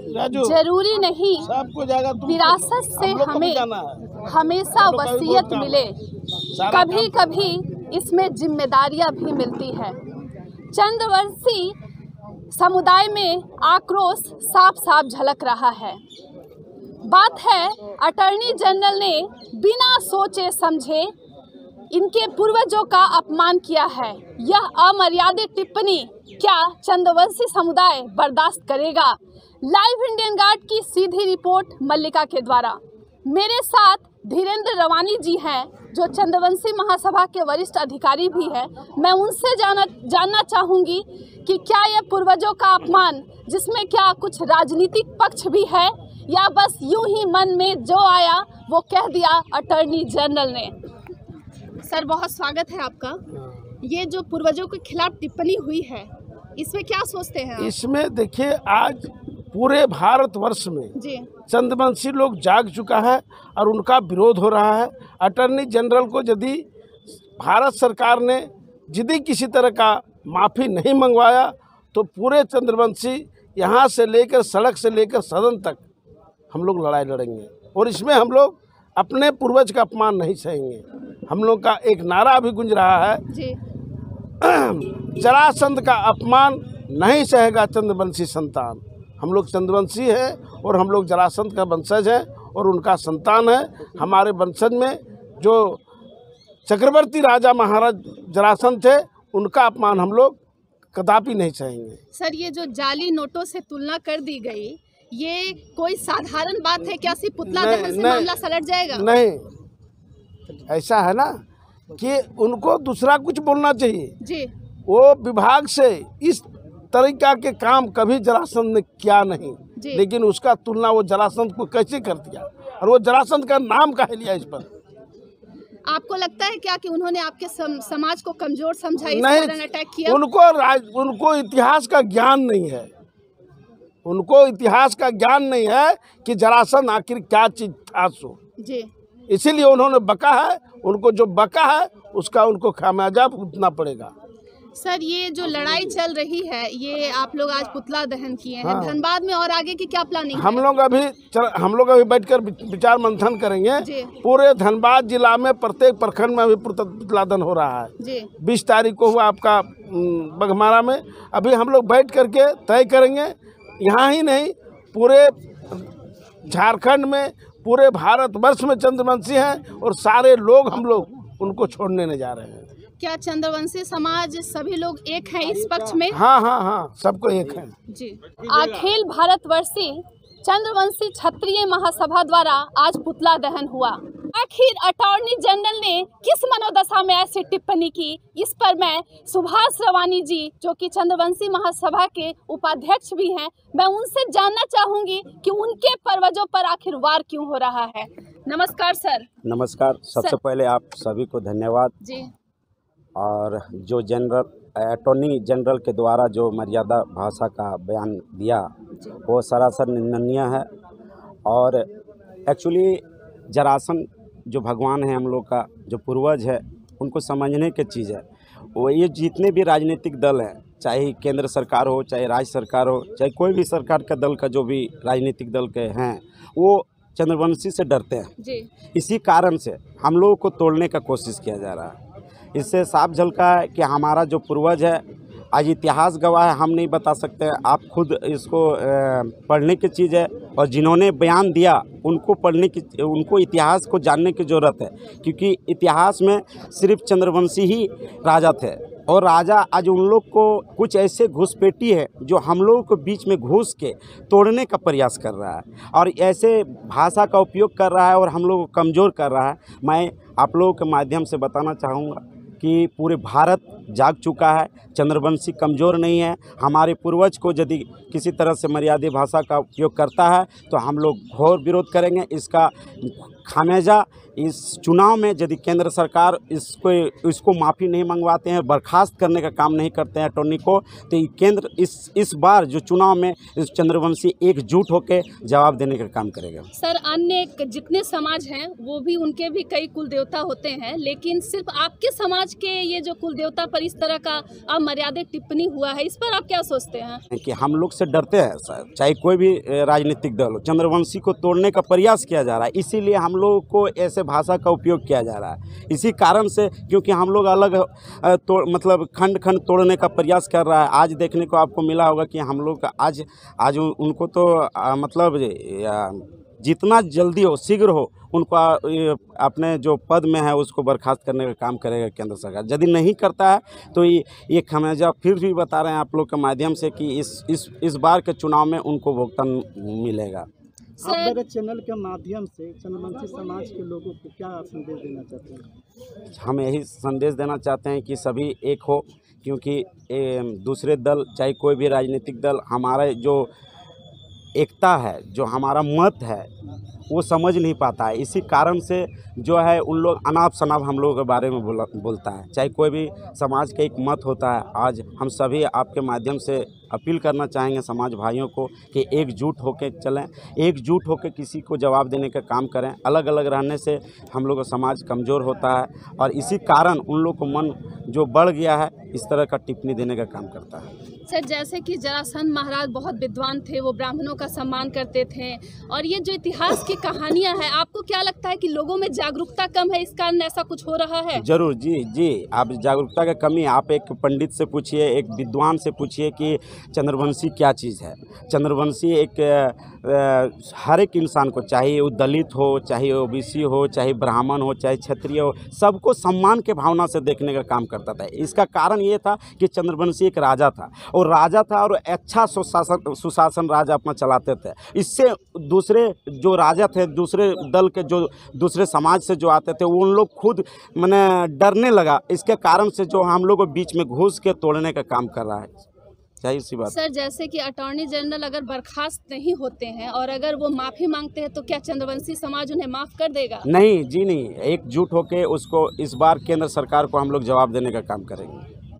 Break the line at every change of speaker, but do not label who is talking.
जरूरी नहीं विरासत से हमें हमेशा वसीयत मिले, कभी कभी इसमें जिम्मेदारियां भी मिलती है। चंद्रवंशी समुदाय में आक्रोश साफ साफ झलक रहा है। बात है अटॉर्नी जनरल ने बिना सोचे समझे इनके पूर्वजों का अपमान किया है। यह अमर्यादित टिप्पणी क्या चंद्रवंशी समुदाय बर्दाश्त करेगा? लाइव इंडियन गार्ड की सीधी रिपोर्ट मल्लिका के द्वारा। मेरे साथ धीरेन्द्र रवानी जी हैं जो चंद्रवंशी महासभा के वरिष्ठ अधिकारी भी हैं। मैं उनसे जानना चाहूँगी कि क्या यह पूर्वजों का अपमान, जिसमें क्या कुछ राजनीतिक पक्ष भी है, या बस यूं ही मन में जो आया वो कह दिया अटॉर्नी जनरल ने। सर, बहुत स्वागत है आपका। ये जो पूर्वजों के खिलाफ टिप्पणी हुई है, इसमें क्या सोचते हैं आप? इसमें
देखिए, आज पूरे भारतवर्ष में चंद्रवंशी लोग जाग चुका है और उनका विरोध हो रहा है। अटॉर्नी जनरल को यदि भारत सरकार ने यदि किसी तरह का माफ़ी नहीं मंगवाया तो पूरे चंद्रवंशी यहाँ से लेकर सड़क से लेकर सदन तक हम लोग लड़ाई लड़ेंगे और इसमें हम लोग अपने पूर्वज का अपमान नहीं सहेंगे। हम लोग का एक नारा भी गूंज रहा है, जरासंध का अपमान नहीं सहेगा चंद्रवंशी संतान। हम लोग चंद्रवंशी हैं और हम लोग जरासंध का वंशज है और उनका संतान है। हमारे वंशज में जो चक्रवर्ती राजा महाराज जरासंध थे, उनका अपमान हम लोग कदापि नहीं सहेंगे।
सर, ये जो जाली नोटों से तुलना कर दी गई, ये कोई साधारण बात है क्या? सिर्फ पुतला दहन से मामला सलट जाएगा?
नहीं, ऐसा है ना कि उनको दूसरा कुछ बोलना चाहिए
जी।
वो विभाग से इस तरीका के काम कभी जरासंध ने किया नहीं, लेकिन उसका तुलना वो जरासंध को कैसे कर दिया और वो जरासंध का नाम काहे लिया इस पर?
आपको लगता है क्या कि उन्होंने आपके समाज को कमजोर समझा, इस कारण अटैक किया?
उनको इतिहास का ज्ञान नहीं है। उनको इतिहास का ज्ञान नहीं है कि जरासंध आखिर क्या चीज था सो
जी।
इसीलिए उन्होंने बका है। उनको जो बका है उसका उनको खामियाजा भुगतना पड़ेगा।
सर, ये जो लड़ाई चल रही है, ये आप लोग आज पुतला दहन किए हैं। धनबाद में और आगे की क्या प्लानिंग है? हम लोग अभी बैठकर विचार मंथन करेंगे। पूरे धनबाद जिला में प्रत्येक प्रखंड में अभी पुतला दहन हो रहा है। 20 तारीख को हुआ आपका बघमारा में। अभी हम लोग बैठ करके तय करेंगे। यहाँ ही नहीं, पूरे झारखंड में, पूरे भारतवर्ष में चंद्रवंशी हैं और सारे लोग हम लोग उनको छोड़ने नहीं जा रहे हैं। क्या चंद्रवंशी समाज सभी लोग एक हैं इस पक्ष में?
हाँ, सबको एक है
जी। अखिल भारतवर्षी चंद्रवंशी क्षत्रिय महासभा द्वारा आज पुतला दहन हुआ। आखिर अटॉर्नी जनरल ने किस मनोदशा में ऐसी टिप्पणी की, इस पर मैं सुभाष रवानी जी, जो कि चंद्रवंशी महासभा के उपाध्यक्ष भी हैं, मैं उनसे जानना चाहूंगी कि उनके पूर्वजों पर आखिर वार क्यों हो रहा है। नमस्कार सर।
नमस्कार। सबसे पहले आप सभी को धन्यवाद
जी।
और जो अटॉर्नी जनरल के द्वारा जो मर्यादा भाषा का बयान दिया वो सरासर निंदनीय है। और एक्चुअली जरासंध जो भगवान है हम लोग का, जो पूर्वज है, उनको समझने की चीज़ है। वो ये जितने भी राजनीतिक दल हैं, चाहे केंद्र सरकार हो, चाहे राज्य सरकार हो, चाहे कोई भी सरकार का दल का जो भी राजनीतिक दल के हैं, वो चंद्रवंशी से डरते हैं
जी।
इसी कारण से हम लोगों को तोड़ने का कोशिश किया जा रहा है। इससे साफ झलका है कि हमारा जो पूर्वज है, आज इतिहास गवाह है, हम नहीं बता सकते हैं। आप खुद इसको पढ़ने की चीज़ है और जिन्होंने बयान दिया उनको पढ़ने की, उनको इतिहास को जानने की ज़रूरत है, क्योंकि इतिहास में सिर्फ चंद्रवंशी ही राजा थे और राजा आज उन लोग को कुछ ऐसे घुसपैठी है जो हम लोगों को बीच में घुस के तोड़ने का प्रयास कर रहा है और ऐसे भाषा का उपयोग कर रहा है और हम लोग को कमज़ोर कर रहा है। मैं आप लोगों के माध्यम से बताना चाहूँगा कि पूरे भारत जाग चुका है, चंद्रवंशी कमज़ोर नहीं है। हमारे पूर्वज को यदि किसी तरह से मर्यादित भाषा का उपयोग करता है तो हम लोग घोर विरोध करेंगे। इसका खामियाजा इस चुनाव में यदि केंद्र सरकार इसको माफ़ी नहीं मंगवाते हैं, बर्खास्त करने का काम नहीं करते हैं अटॉर्नी को, तो केंद्र इस बार जो चुनाव में इस चंद्रवंशी एकजुट होकर जवाब देने का काम करेगा।
सर, अन्य जितने समाज हैं वो भी, उनके भी कई कुल देवता होते हैं, लेकिन सिर्फ आपके समाज समाज के ये जो कुल देवता पर इस तरह का अमर्यादित टिप्पणी हुआ है, इस पर आप क्या सोचते हैं? कि
हम लोग से डरते हैं सर, चाहे कोई भी राजनीतिक दल हो। चंद्रवंशी को तोड़ने का प्रयास किया जा रहा है, इसीलिए हम लोगों को ऐसे भाषा का उपयोग किया जा रहा है। इसी कारण से, क्योंकि हम लोग अलग मतलब खंड खंड तोड़ने का प्रयास कर रहा है। आज देखने को आपको मिला होगा कि हम लोग आज उनको तो मतलब जितना जल्दी हो, शीघ्र हो, उनको अपने जो पद में है उसको बर्खास्त करने का काम करेगा केंद्र सरकार। यदि नहीं करता है तो ये खामियाजा फिर भी बता रहे हैं आप लोग के माध्यम से कि इस बार के चुनाव में उनको भुगतान मिलेगा।
आप मेरे चैनल के माध्यम से चंद्रवंशी समाज के लोगों को क्या संदेश देना चाहते हैं?
हम यही संदेश देना चाहते हैं कि सभी एक हो, क्योंकि दूसरे दल, चाहे कोई भी राजनीतिक दल, हमारा जो एकता है, जो हमारा मत है, वो समझ नहीं पाता है। इसी कारण से जो है उन लोग अनाप शनाप हम लोगों के बारे में बोलता है। चाहे कोई भी समाज का एक मत होता है। आज हम सभी आपके माध्यम से अपील करना चाहेंगे समाज भाइयों को कि एकजुट होकर चलें, एकजुट होकर किसी को जवाब देने का काम करें। अलग अलग रहने से हम लोग का समाज कमज़ोर होता है और इसी कारण उन लोग को मन जो बढ़ गया है, इस तरह का टिप्पणी देने का काम करता है।
सर, जैसे कि जरासंध महाराज बहुत विद्वान थे, वो ब्राह्मणों का सम्मान करते थे, और ये जो इतिहास की कहानियां हैं, आपको क्या लगता है कि लोगों में जागरूकता कम है, इस कारण ऐसा कुछ हो रहा है?
जरूर जी, आप जागरूकता की कमी, आप एक पंडित से पूछिए, एक विद्वान से पूछिए कि चंद्रवंशी क्या चीज़ है। चंद्रवंशी हर एक इंसान को, चाहे वो दलित हो, चाहे वो ओबीसी हो, चाहे ब्राह्मण हो, चाहे क्षत्रिय हो, सबको सम्मान के भावना से देखने का काम करता था। इसका कारण ये था कि चंद्रवंशी एक राजा था, और राजा था और अच्छा सुशासन राज अपना चलाते थे। इससे दूसरे जो राजा थे, दूसरे दल के जो दूसरे समाज से जो आते थे, वो उन लोग खुद मैंने डरने लगा। इसके कारण से जो हम लोग बीच में घुस के तोड़ने का काम कर रहा है। सही सी बात।
सर, जैसे कि अटॉर्नी जनरल अगर बर्खास्त नहीं होते हैं और अगर वो माफ़ी मांगते हैं, तो क्या चंद्रवंशी समाज उन्हें माफ़ कर देगा?
नहीं जी नहीं, एकजुट होकर उसको इस बार केंद्र सरकार को हम लोग जवाब देने का काम करेंगे।